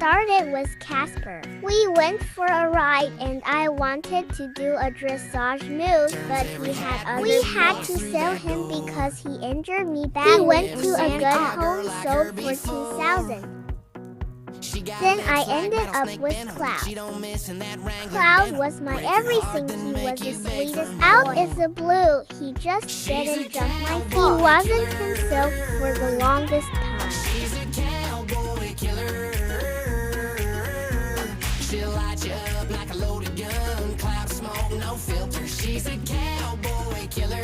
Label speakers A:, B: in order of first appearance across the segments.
A: started with Casper. We went for a ride and I wanted to do a dressage move, but we had to sell him because he injured me badly. He went to a good home sold for $2,000. Then I ended up with Cloud. Cloud was my everything. He was the sweetest. Out is the blue. He just didn't jump my fault. He wasn't himself for the longest time.
B: She's a cowboy killer. She'll light you up like a loaded gun. Cloud smoke, no filter. She's a cowboy killer.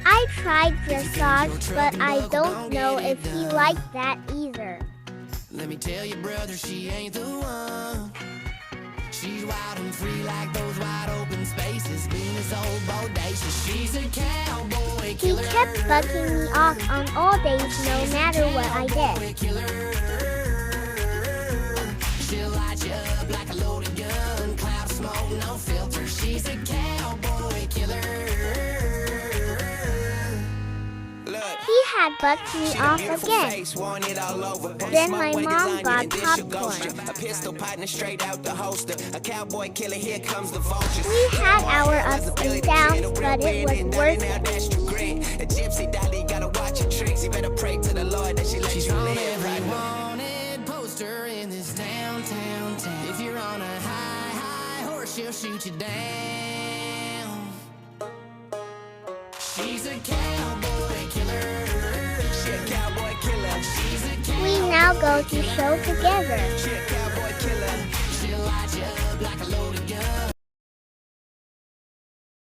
A: I tried dressage, but I don't know if he liked that either.
B: Let me tell you, brother, she ain't the one. She's wild and free like those wide open spaces. Venus old bodacious. She's a cowboy killer.
A: He kept bucking me off on all days, no matter what I did.
B: She'll light you up like a loaded gun. Cloud smoke, no filter. She's a cowboy killer.
A: He had bucked me off again. Then my mom bought popcorn.
B: A pistol partner straight out the holster. A cowboy killer, here comes the vultures.
A: We had our ups and downs, but it was worth it.
B: A gypsy daddy gotta watch your tricks. You better pray to the Lord that she lets you live. Every wanted poster in this downtown town. If you're on a high horse, she'll shoot you down. She's a cowboy killer. She's a cowboy killer. She's a cowboy
A: We now go to show together.
B: She's a cowboy killer.